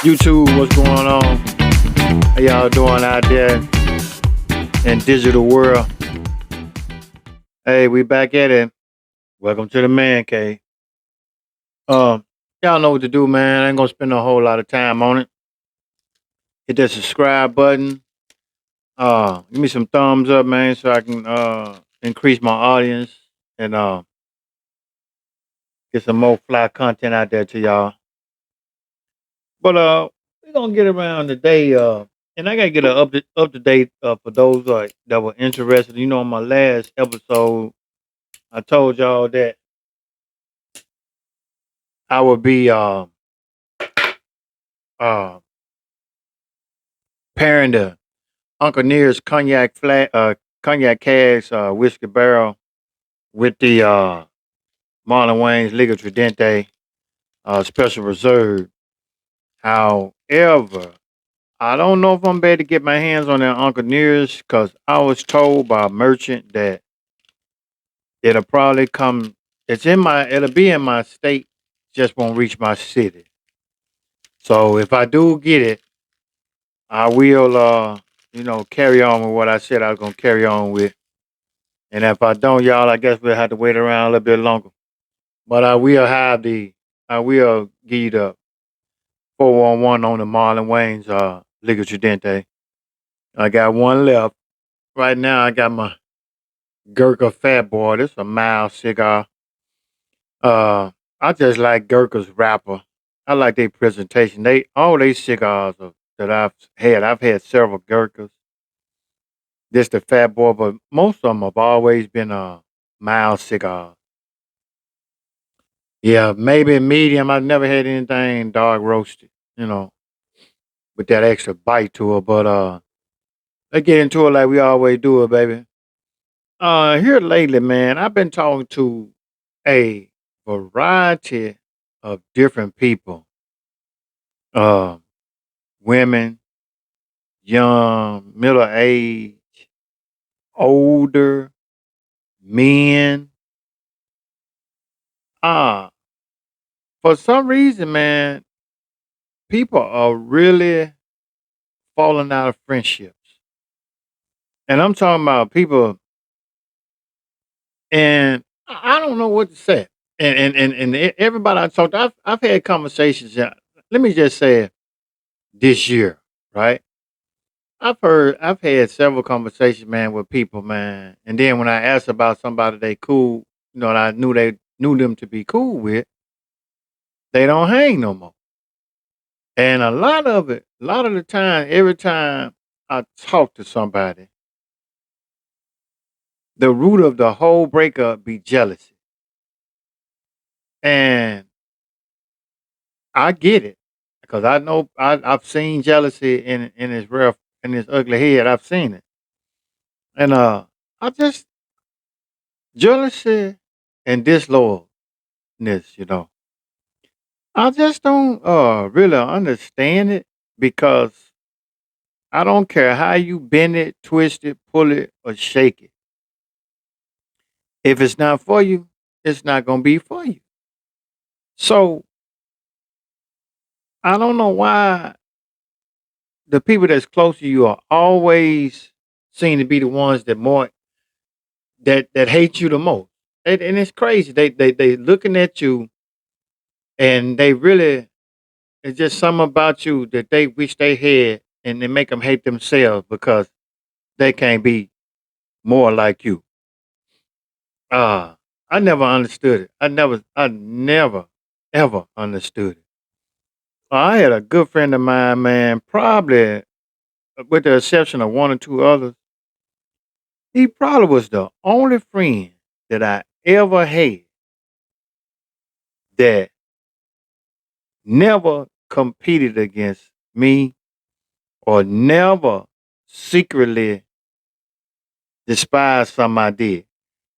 YouTube, what's going on? How y'all doing out there in digital world? Hey, we back at it. Welcome to the man cave. Um, y'all know what to do, man. I ain't gonna spend a whole lot of time on it. Hit that subscribe button. Give me some thumbs up, man, so I can increase my audience and get some more fly content out there to y'all. But we gonna get around today. And I gotta get a up to date for those that were interested. You know, on my last episode, I told y'all that I would be uh pairing the Uncle Near's cognac cask whiskey barrel with the Marlon Wayne's Liga Tridente special reserve. However, I don't know if I'm better to get my hands on that Uncle Near's because I was told by a merchant that it'll probably come. It'll be in my state, just won't reach my city. So if I do get it, I will, carry on with what I said I was gonna carry on with. And if I don't, y'all, I guess we'll have to wait around a little bit longer. But I will give you the 411 on the Marlon Wayne's Liga Tridente. I got one left. Right now, I got my Gurkha Fat Boy. This is a mild cigar. Uh, I just like Gurkha's wrapper. I like their presentation. All they cigars that I've had several Gurkhas. This the Fat Boy, but most of them have always been mild cigars. Yeah, maybe medium. I've never had anything dark roasted, you know, with that extra bite to it. But let's get into it like we always do it, baby. Here lately, man, I've been talking to a variety of different people. Uh, women, young, middle age, older, men. Ah, for some reason, man, people are really falling out of friendships. And I'm talking about people, and I don't know what to say. And everybody I talked to, I've had conversations. Let me just say this year, right? I've had several conversations, man, with people, man. And then when I asked about somebody they cool, and I knew they knew them to be cool with, they don't hang no more. And a lot of the time, every time I talk to somebody, the root of the whole breakup be jealousy. And I get it because I know I've seen jealousy in his rough in his ugly head. I've seen it, and I just jealousy and disloyalness. I just don't really understand it because I don't care how you bend it, twist it, pull it, or shake it. If it's not for you, it's not gonna be for you. So I don't know why the people that's close to you are always seem to be the ones that hate you the most. And it's crazy. They looking at you and they really it's just something about you that they wish they had and they make them hate themselves because they can't be more like you. I never understood it. I never ever understood it. I had a good friend of mine, man, probably with the exception of one or two others, he probably was the only friend that I ever had that never competed against me or never secretly despised something I did.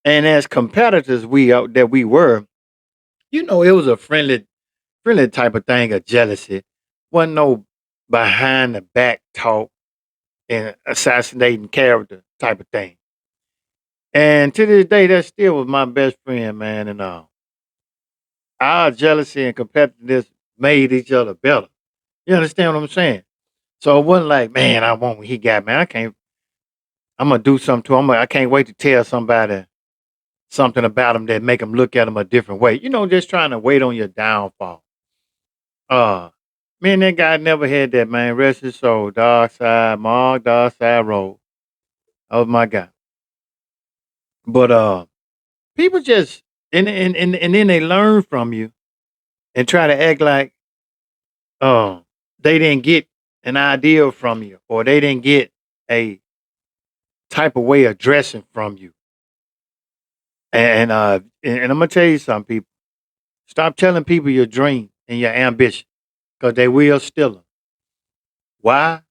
And as competitors that we were, it was a friendly type of thing of jealousy. Wasn't no behind the back talk and assassinating character type of thing. And to this day, that still was my best friend, man. And our jealousy and competitiveness made each other better. You understand what I'm saying? So it wasn't like, man, I want what he got, man. I can't. I'm gonna do something to him. I can't wait to tell somebody something about him that make him look at him a different way. Just trying to wait on your downfall. Uh, Man, that guy never had that, man. Rest his soul. Dark side, Mark, dark side road. Oh my God. But people just and then they learn from you and try to act like they didn't get an idea from you or they didn't get a type of way of dressing from you. And I'm gonna tell you something, people. Stop telling people your dream and your ambition because they will steal them. Why?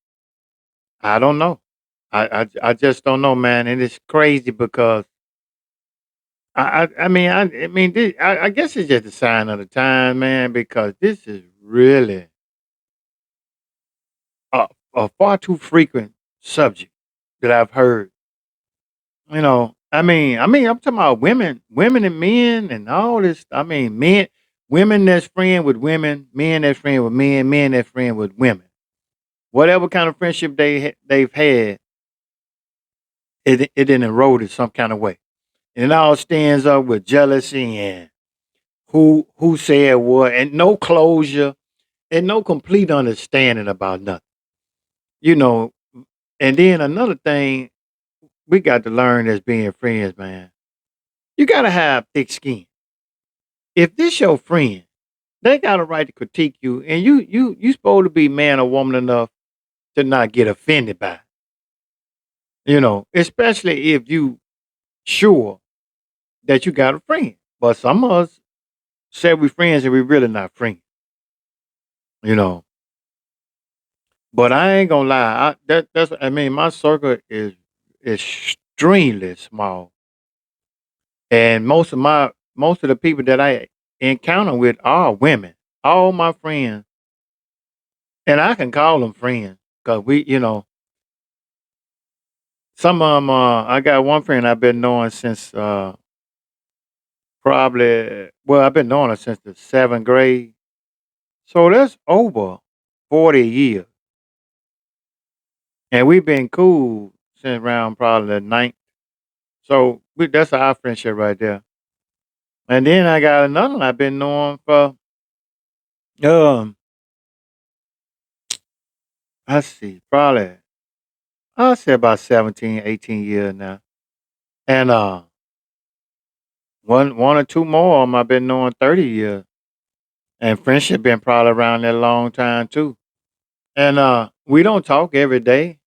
I don't know. I just don't know, man. And it's crazy because I guess it's just a sign of the time, man. Because this is really a, a far too frequent subject that I've heard. I'm talking about women and men and all this. I mean, women that's friend with women, men that's friend with men that's friend with women. Whatever kind of friendship they've had, it didn't erode in some kind of way. And it all stands up with jealousy and who said what, and no closure and no complete understanding about nothing. You know, and then another thing we got to learn as being friends, man. You gotta have thick skin. If this your friend, they got a right to critique you, and you supposed to be man or woman enough to not get offended by it. Especially if you sure that you got a friend. But some of us say we friends and we really not friends. You know. But I ain't gonna lie. My circle is extremely small, and most of the people that I encounter with are women. All my friends, and I can call them friends because some of them. I got one friend I've been knowing since probably. Well, I've been knowing her since the seventh grade, so that's over 40 years, and we've been cool since around probably the ninth. So that's our friendship right there. And then I got another one I've been knowing for um I see, probably I'll say about 17, 18 years now. And one or two more of them I've been knowing 30 years. And friendship been probably around that long time too. And we don't talk every day.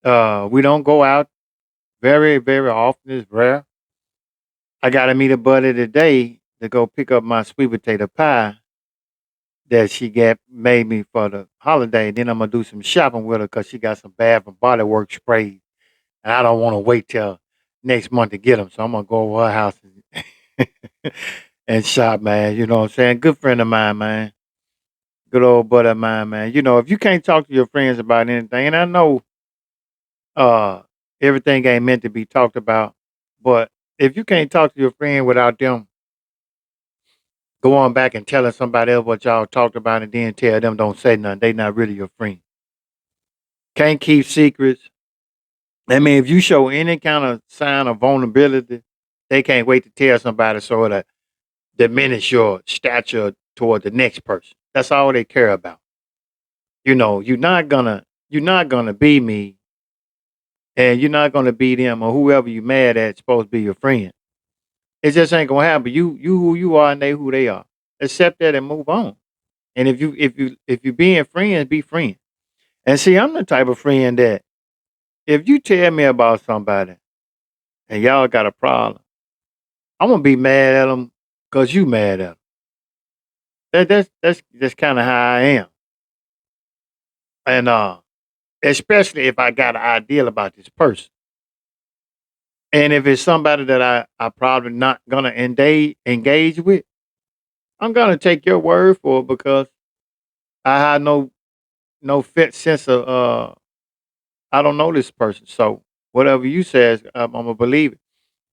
We don't go out very, very often. It's rare. I gotta meet a buddy today to go pick up my sweet potato pie that she got made me for the holiday. Then I'm gonna do some shopping with her because she got some Bath and Body Works sprays, and I don't want to wait till next month to get them. So I'm gonna go over her house and, and shop, man. You know what I'm saying? Good friend of mine, man. Good old buddy of mine, man. If you can't talk to your friends about anything, and I know uh everything ain't meant to be talked about, but if you can't talk to your friend without them going back and telling somebody else what y'all talked about and then tell them don't say nothing, they not really your friend. Can't keep secrets. I mean, if you show any kind of sign of vulnerability, they can't wait to tell somebody so it'll diminish your stature toward the next person. That's all they care about. You're not gonna be me, and you're not gonna be them or whoever you mad at supposed to be your friend. It just ain't gonna happen. You who you are and they who they are. Accept that and move on. And if you being friends, be friends. And see, I'm the type of friend that if you tell me about somebody and y'all got a problem, I'm gonna be mad at them because you mad at them. That's just kind of how I am. And especially if I got an ideal about this person, and if it's somebody that I probably not gonna engage with, I'm gonna take your word for it because I have no fit sense of I don't know this person. So whatever you says, I'm gonna believe it.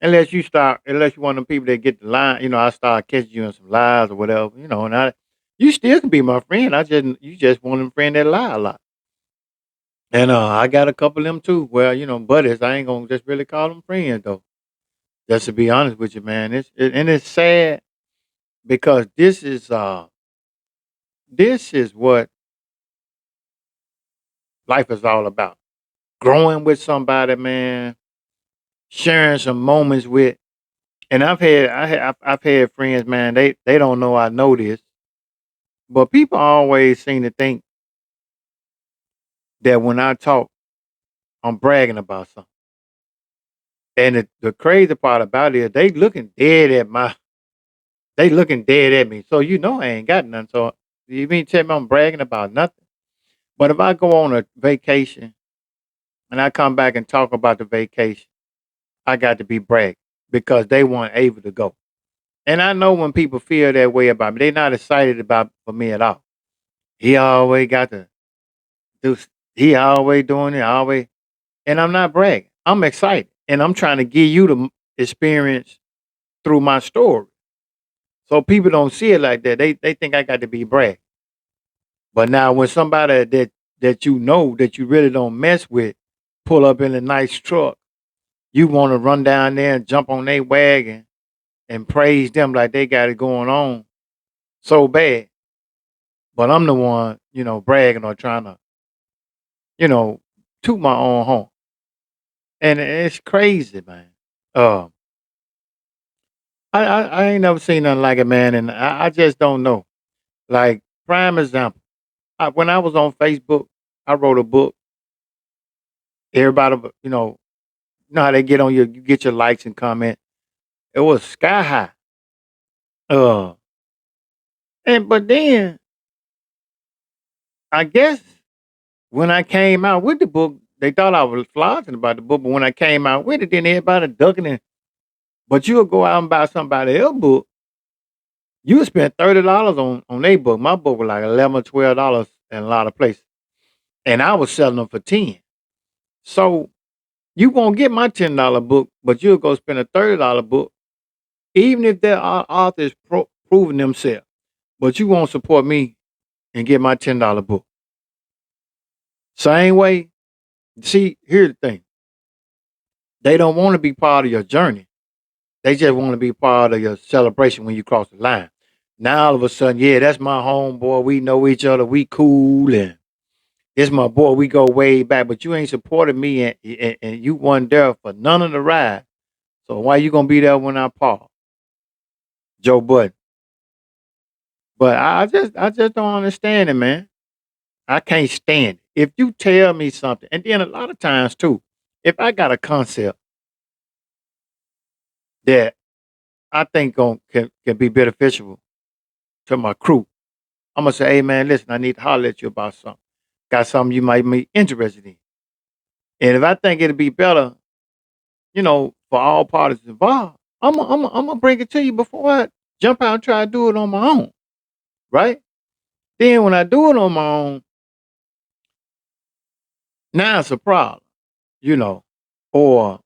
Unless you one of them people that get the line, I start catching you in some lies or whatever, and You still can be my friend. You just want a friend that lie a lot. And I got a couple of them too. Well, buddies. I ain't gonna just really call them friends though. Just to be honest with you, man. And it's sad because this is what life is all about. Growing with somebody, man. Sharing some moments with. And I've had friends, man. They don't know I know this, but people always seem to think that when I talk, I'm bragging about something. And the crazy part about it is they looking dead at me. So I ain't got nothing. So you mean tell me I'm bragging about nothing? But if I go on a vacation and I come back and talk about the vacation, I got to be bragging because they weren't able to go. And I know when people feel that way about me, they're not excited about for me at all. He always got to do. He always doing it. Always, and I'm not bragging. I'm excited, and I'm trying to give you the experience through my story. So people don't see it like that. They think I got to be brag. But now when somebody that that you really don't mess with pull up in a nice truck, you want to run down there and jump on their wagon and praise them like they got it going on so bad. But I'm the one, bragging or trying to, you know, toot my own horn. And it's crazy, man. Uh, I ain't never seen nothing like it, man. And I just don't know. Like, prime example, when I was on Facebook, I wrote a book. Everybody, you know how they get on you get your likes and comment. It was sky high. Uh, but then I guess when I came out with the book, they thought I was flogging about the book. But when I came out with it, then everybody ducking it. But you'll go out and buy somebody else's book. You spend $30 on their book. My book was like 11 or $12 in a lot of places. And I was selling them for 10. So you won't get my $10 book, but you'll go spend a $30 book, even if their author is proving themselves. But you won't support me and get my $10 book. Same way. See, here's the thing. They don't want to be part of your journey. They just want to be part of your celebration when you cross the line. Now all of a sudden, yeah, that's my homeboy. We know each other. We cool, and this my boy. We go way back. But you ain't supported me, and you wasn't there for none of the ride. So why you gonna be there when I pause, Joe Budden? But I just don't understand it, man. I can't stand it. If you tell me something, and then a lot of times too, if I got a concept that I think can be beneficial to my crew, I'm gonna say, hey man, listen, I need to holler at you about something. Got something you might be interested in. And if I think it'll be better, for all parties involved, I'm gonna bring it to you before I jump out and try to do it on my own. Right? Then when I do it on my own, now it's a problem, you know. Or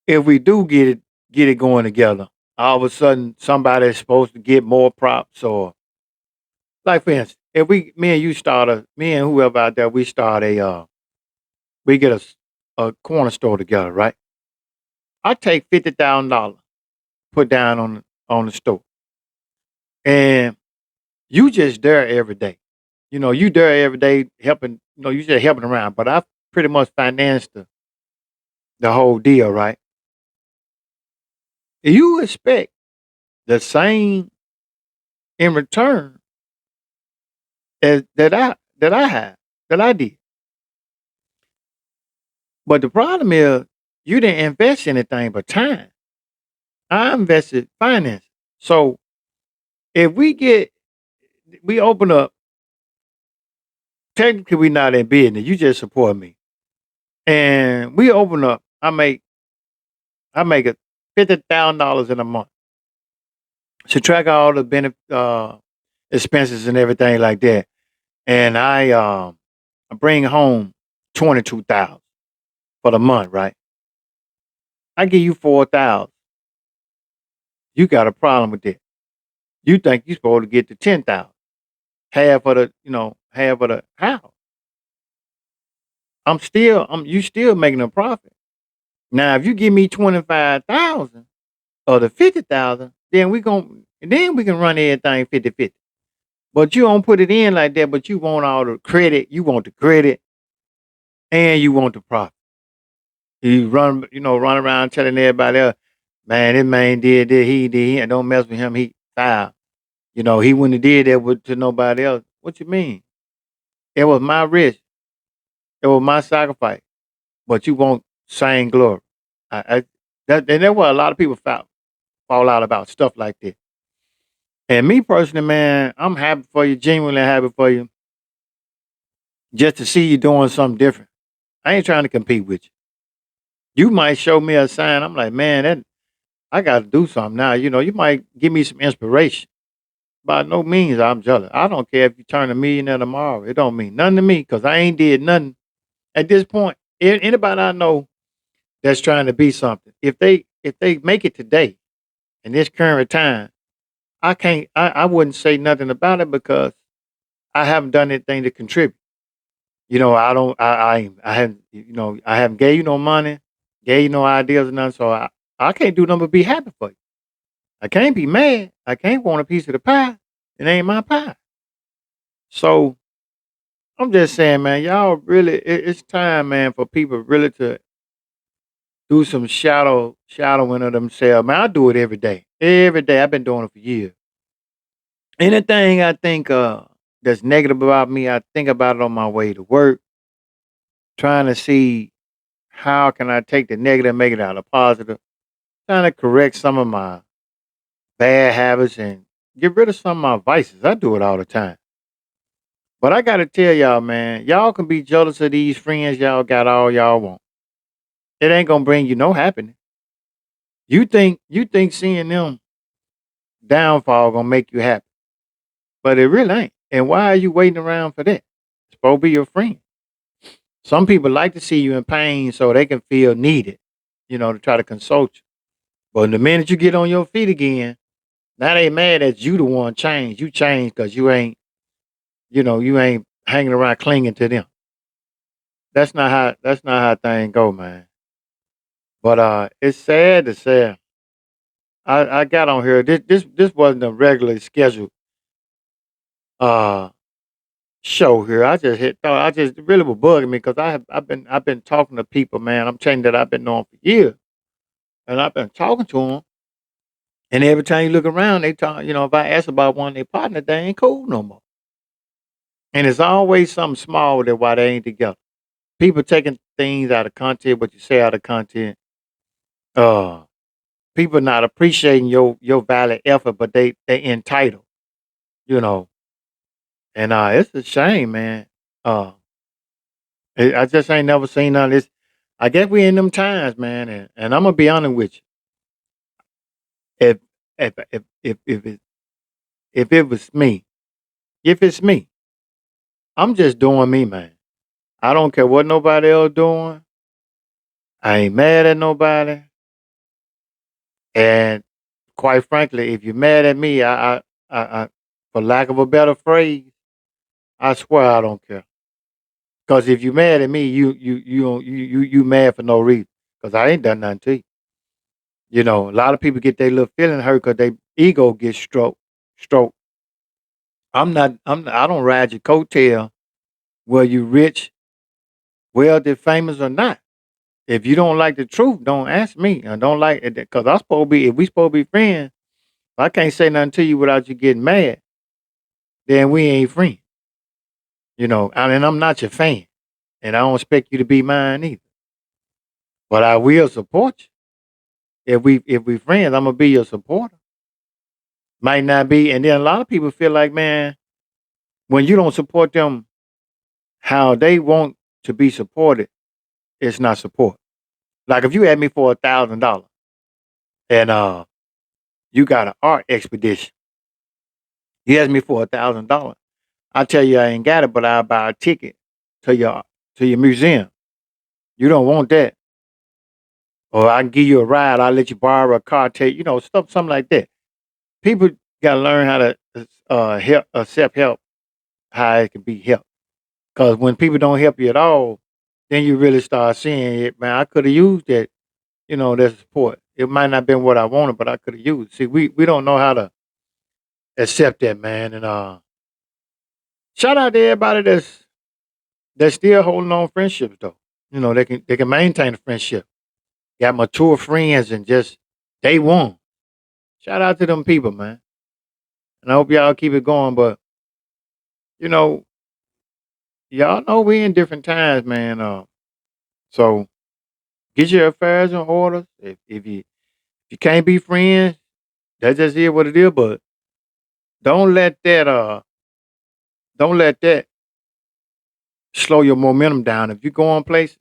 if we do get it going together, all of a sudden somebody's supposed to get more props or like for instance, if me and you me and whoever out there, we get a corner store together, right? I take $50,000 put down on the store, and you just there every day. You there every day helping. You just helping around, but I pretty much financed the whole deal, right? You expect the same in return as that I have that I did, but the problem is you didn't invest anything but time. I invested finance, so if we open up, technically we not in business. You just support me, and we open up. I make it $50,000 in a month. Subtract all the expenses and everything like that, and I bring home 22,000 for the month. Right? I give you 4,000. You got a problem with that? You think you supposed to get to 10,000, half of the house. You still making a profit. Now, if you give me 25,000 or the 50,000, then we can run everything 50-50. But you don't put it in like that, but you want all the credit, you want the credit, and you want the profit. Run around telling everybody else, man, this man did this, he did, and don't mess with him, he foul. He wouldn't have did that to nobody else. What you mean? It was my risk. It was my sacrifice. But you want same glory. That's what a lot of people fall out about stuff like that. And me personally, man, I'm happy for you, genuinely happy for you, just to see you doing something different. I ain't trying to compete with you. You might show me a sign. I'm like, man, I got to do something now. You might give me some inspiration. By no means, I'm jealous. I don't care if you turn a millionaire tomorrow. It don't mean nothing to me because I ain't did nothing at this point. Anybody I know that's trying to be something, if they make it today in this current time, I can't. I wouldn't say nothing about it because I haven't done anything to contribute. I don't. I haven't. I haven't gave you no money, gave you no ideas or nothing. So I can't do nothing but be happy for you. I can't be mad. I can't want a piece of the pie. It ain't my pie. So I'm just saying, man, y'all really, it's time, man, for people really to do some shadowing of themselves. Man, I do it every day. Every day. I've been doing it for years. Anything I think that's negative about me, I think about it on my way to work, trying to see how can I take the negative and make it out a positive, trying to correct some of my bad habits and get rid of some of my vices. I do it all the time. But I gotta tell y'all, man, y'all can be jealous of these friends y'all got all y'all want. It ain't gonna bring you no happiness. You think seeing them downfall gonna make you happy, but it really ain't. And why are you waiting around for that? It's supposed to be your friend. Some people like to see you in pain so they can feel needed, to try to consult you. But the minute you get on your feet again, now they mad that you the one changed. You changed because you ain't hanging around clinging to them. That's not how things go, man. But it's sad to say I got on here. This wasn't a regularly scheduled uh show here. I just really was bugging me because I've been talking to people, man. I'm telling you that I've been knowing for years, and I've been talking to them. And every time you look around, they talk. If I ask about one of their partner, they ain't cool no more. And it's always something small that why they ain't together. People taking things out of content, what you say out of content. Uh, People not appreciating your valid effort, but they entitled. You know, and it's a shame, man. Uh, I just ain't never seen none of this. I guess we in them times, man, and I'm gonna be honest with you. If if it was me, if it's me, I'm just doing me, man. I don't care what nobody else doing. I ain't mad at nobody. And quite frankly, if you're mad at me, I for lack of a better phrase, I swear I don't care. Because if you're mad at me, you mad for no reason. Because I ain't done nothing to you. A lot of people get their little feeling hurt because their ego gets stroked. I don't ride your coattail whether you rich, wealthy, famous or not. If you don't like the truth, don't ask me. I don't like it because if we supposed to be friends, if I can't say nothing to you without you getting mad, then we ain't friends. And I'm not your fan. And I don't expect you to be mine either. But I will support you. If we friends, I'm gonna be your supporter. Might not be, and then a lot of people feel like, man, when you don't support them how they want to be supported, it's not support. Like if you had me for $1,000 and you got an art expedition, you asked me for $1,000. I tell you I ain't got it, but I'll buy a ticket to your museum. You don't want that. Or I can give you a ride, I'll let you borrow a car, take, something like that. People gotta learn how to help accept help, how it can be helped. Because when people don't help you at all, then you really start seeing it. Man, I could have used that, that support. It might not have been what I wanted, but I could have used. See, we don't know how to accept that, man. And shout out to everybody that's still holding on friendships though. They can maintain a friendship. Got mature friends and just day one. Shout out to them people, man. And I hope y'all keep it going. But you know, y'all know we in different times, man. So get your affairs in order. If you can't be friends, that's just it what it is. But don't let that uh don't let that slow your momentum down. If you go on places,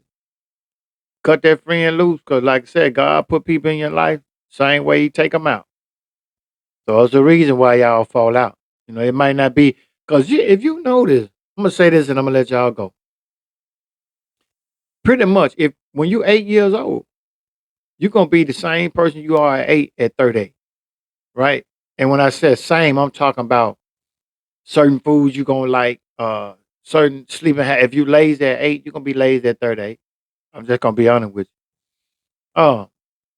cut that friend loose. Cause like I said, God put people in your life same way He take them out. So it's the reason why y'all fall out. It might not be because if you notice, I'm gonna say this and I'm gonna let y'all go. Pretty much, if when you're 8 years old, you're gonna be the same person you are at 30, right? And when I said same, I'm talking about certain foods you gonna like, certain sleeping if you lazy at 8, you're gonna be lazy at 38. I'm just gonna be honest with you.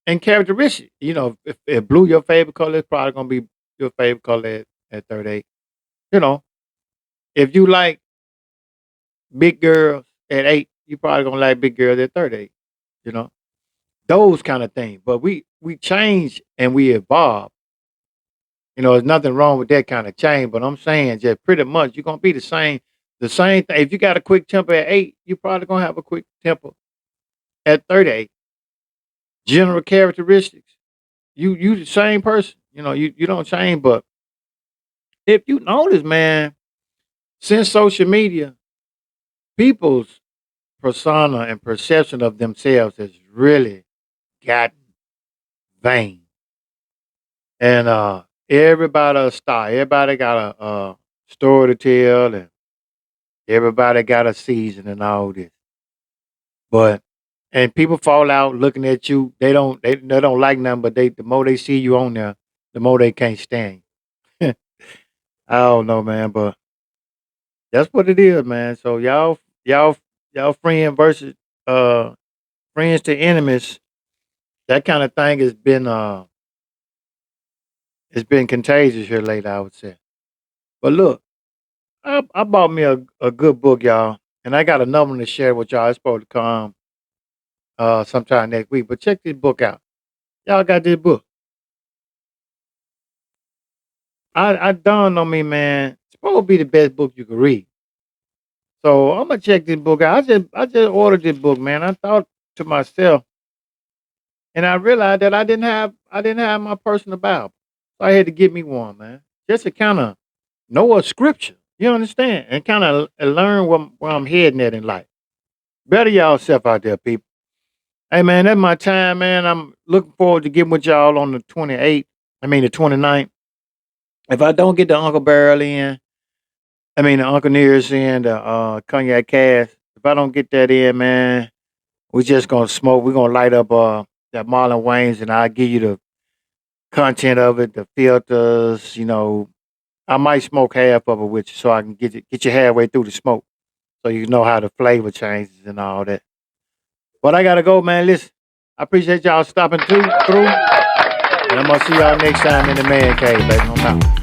And characteristic, if blue your favorite color, it's probably gonna be your favorite color at 38. You know, if you like big girls at 8, you probably gonna like big girls at 38. You know, those kind of things. But we change and we evolve. There's nothing wrong with that kind of change. But I'm saying just pretty much you're gonna be the same thing. If you got a quick temper at 8, you probably gonna have a quick temper at 38. General characteristics. You the same person. You don't change. But if you notice, man, since social media, people's persona and perception of themselves has really gotten vain. And everybody a star. Everybody got a story to tell, and everybody got a season and all this. But and people fall out looking at you. They don't like nothing, but the more they see you on there, the more they can't stand you. I don't know, man, but that's what it is, man. So y'all friend versus uh friends to enemies, that kind of thing has been it's been contagious here lately, I would say. But look, I bought me a good book, y'all, and I got another one to share with y'all. It's supposed to come sometime next week. But check this book out. Y'all got this book. I dawned on me, man. It's supposed to be the best book you could read. So I'm gonna check this book out. I just ordered this book, man. I thought to myself, and I realized that I didn't have my personal Bible. So I had to get me one, man. Just to kind of know a scripture. You understand? And kind of learn where I'm heading at in life. Better y'all self out there, people. Hey man, that's my time, man. I'm looking forward to getting with y'all on the 28th. I mean the 29th. If I don't get the Uncle Barrel in, I mean the Uncle Nearest in, the cognac cast. If I don't get that in, man, we just gonna smoke. We're gonna light up that Marlon Wayne's and I'll give you the content of it, the filters, I might smoke half of it with you so I can get you halfway through the smoke. So you know how the flavor changes and all that. But I gotta go, man. Listen, I appreciate y'all stopping through. And I'm gonna see y'all next time in the man cave, baby. I'm out.